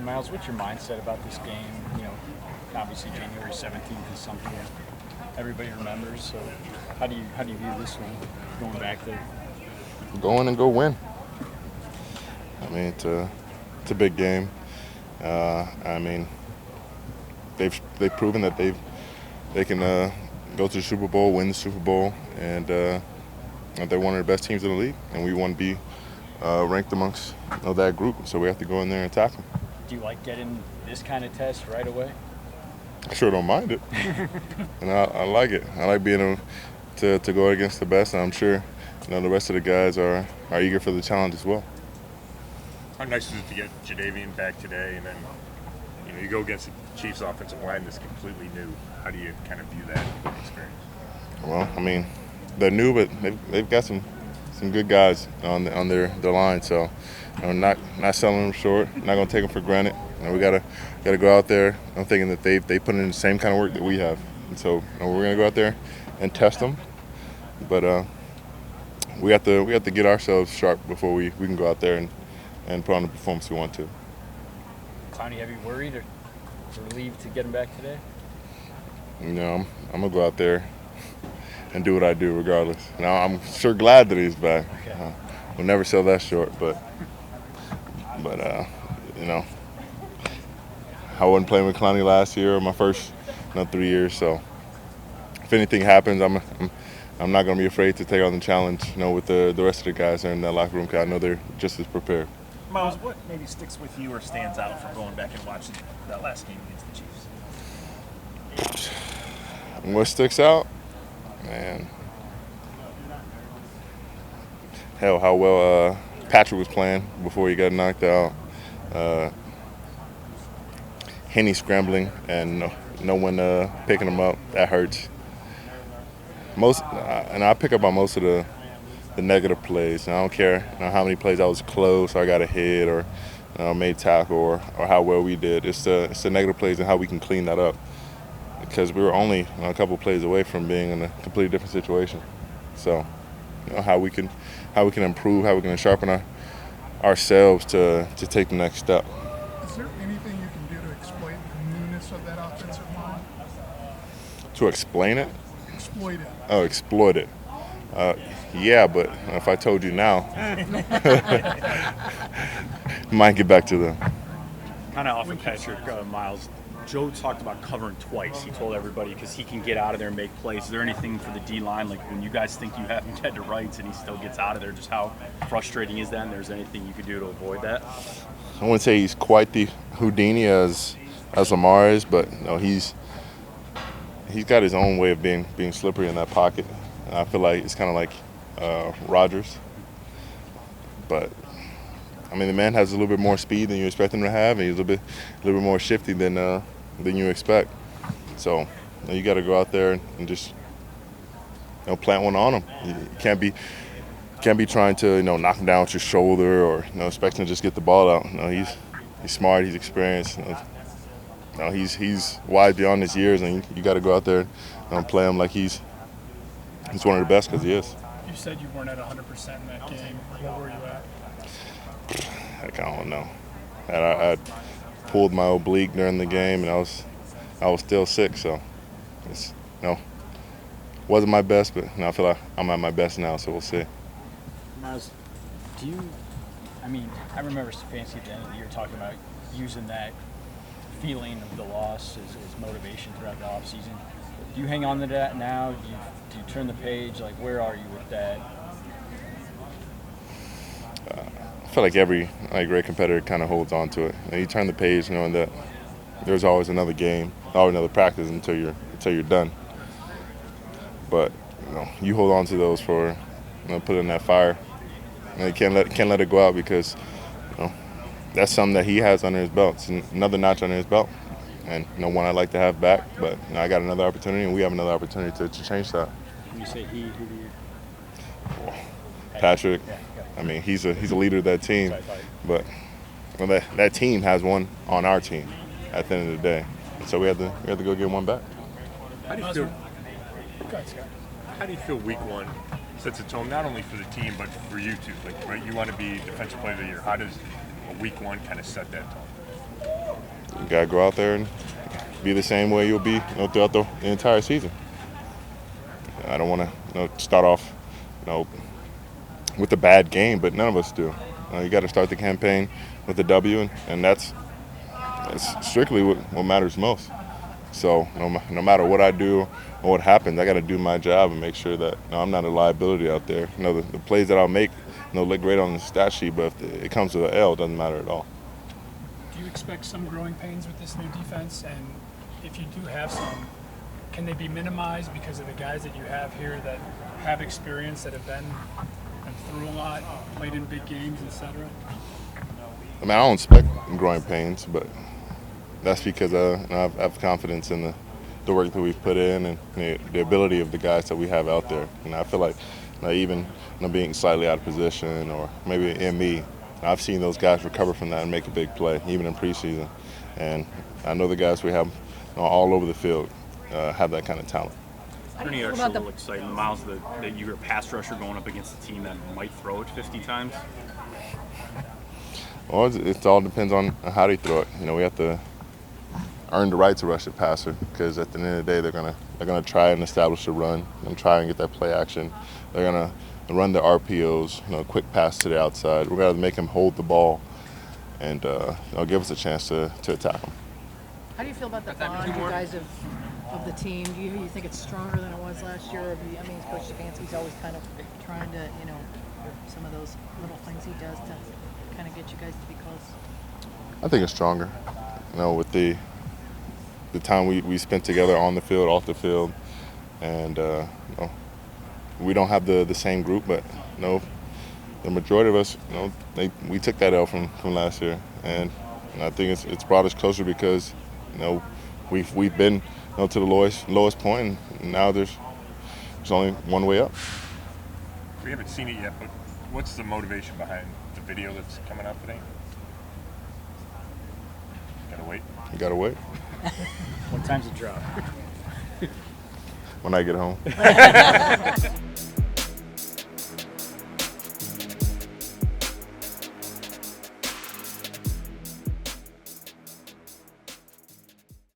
Myles, what's your mindset about this game? Obviously January 17th is something that everybody remembers. So how do you view this one going back there? Go in and go win. I mean, it's a big game. I mean, they've proven that they can go to the Super Bowl, win the Super Bowl, and they're one of the best teams in the league, and we want to be ranked amongst that group. So we have to go in there and attack them. Do you like getting this kind of test right away? I sure don't mind it, and I like it. I like being able to go against the best, and I'm sure the rest of the guys are eager for the challenge as well. How nice is it to get Jadeveon back today, and then you go against the Chiefs' offensive line that's completely new. How do you kind of view that experience? Well, I mean, they're new, but they've got some good guys on their line. So, not selling them short. Not going to take them for granted. We gotta go out there. I'm thinking that they put in the same kind of work that we have, and so we're going to go out there and test them. But we have to get ourselves sharp before we can go out there and put on the performance we want to. Clowney, have you worried or relieved to get him back today? I'm gonna go out there and do what I do regardless. Now I'm sure glad that he's back. Okay. We'll never sell that short, but I wasn't playing with Clowney last year or my first 3 years. So if anything happens, I'm not gonna be afraid to take on the challenge. With the rest of the guys that are in that locker room, because I know they're just as prepared. Myles, what maybe sticks with you or stands out from going back and watching that last game against the Chiefs? What sticks out? Man. Hell, how well Patrick was playing before he got knocked out. Henny scrambling and no one picking him up. That hurts. And I pick up on most of the negative plays. And I don't care how many plays I was close, or I got a hit, or made tackle, or how well we did. It's the negative plays and how we can clean that up. Because we were only a couple plays away from being in a completely different situation. So, how we can improve, how we can sharpen ourselves to take the next step. Is there anything you can do to exploit the newness of that offensive line? To explain it? Exploit it. Oh, exploit it. Yeah, but if I told you now, might get back to them. Kind of off of Patrick, Myles. Joe talked about covering twice. He told everybody because he can get out of there and make plays. Is there anything for the D-line, like when you guys think you have him dead to rights and he still gets out of there, just how frustrating is that? And there's anything you could do to avoid that? I wouldn't say he's quite the Houdini as Lamar is, but he's got his own way of being slippery in that pocket. And I feel like it's kind of like Rodgers. But I mean, the man has a little bit more speed than you expect him to have, and he's a little bit more shifty than you expect. So you got to go out there and just plant one on him. You can't be trying to knock him down with your shoulder, or expecting to just get the ball out. He's smart, he's experienced. He's wise beyond his years, and you got to go out there and play him like he's one of the best, because he is. You said you weren't at 100% in that game. What were you at? Heck, I don't know. I pulled my oblique during the game, and I was still sick, so it's wasn't my best, but I feel like I'm at my best now, so we'll see. Myles, I remember Stefanski at the end of the year talking about using that feeling of the loss as motivation throughout the offseason. Do you hang on to that now? Do you turn the page? Like, where are you with that? I feel like every great competitor kind of holds on to it. You turn the page knowing that there's always another game, always another practice until you're done. But you hold on to those for put it in that fire. And you can't let it go out, because that's something that he has under his belt. It's another notch under his belt, and one I'd like to have back. But I got another opportunity, and we have another opportunity to change that. When you say he, who do you? Patrick. Yeah. I mean, he's a leader of that team, but that team has one on our team at the end of the day. So we have to go get one back. How do you feel? How do you feel week one sets a tone not only for the team but for you too? Like, right, you want to be defensive player of the year. How does a week one kind of set that tone? you gotta go out there and be the same way you'll be throughout the entire season. I don't want to start off with a bad game, but none of us do. You got to start the campaign with a W, and that's strictly what matters most. So no matter what I do or what happens, I got to do my job and make sure that I'm not a liability out there. The plays that I'll make look great on the stat sheet, but if it comes to an L, it doesn't matter at all. Do you expect some growing pains with this new defense? And if you do have some, can they be minimized because of the guys that you have here that have experience, that have been through a lot, played in big games, etc.? I mean, I don't expect growing pains, but that's because I have confidence in the work that we've put in and the ability of the guys that we have out there. And I feel like even being slightly out of position or maybe in me, I've seen those guys recover from that and make a big play, even in preseason. And I know the guys we have all over the field have that kind of talent. Is there any extra excitement, Myles, that you're a pass rusher going up against a team that might throw it 50 times? Well, it all depends on how they throw it. We have to earn the right to rush the passer because at the end of the day, they're gonna try and establish a run and try and get that play action. They're gonna run the RPOs, quick pass to the outside. We're gonna make them hold the ball, and it'll give us a chance to attack them. How do you feel about the bond you guys of the team? Do you think it's stronger than it was last year? I mean, Coach Stefanski's always kind of trying to, some of those little things he does to kind of get you guys to be close. I think it's stronger, with the time we spent together on the field, off the field, and we don't have the same group, but the majority of us, we took that L from last year, and I think it's brought us closer because we've been to the lowest point, and now there's only one way up. We haven't seen it yet, but what's the motivation behind the video that's coming out today? Gotta wait. You gotta wait. What time's it drop? When I get home.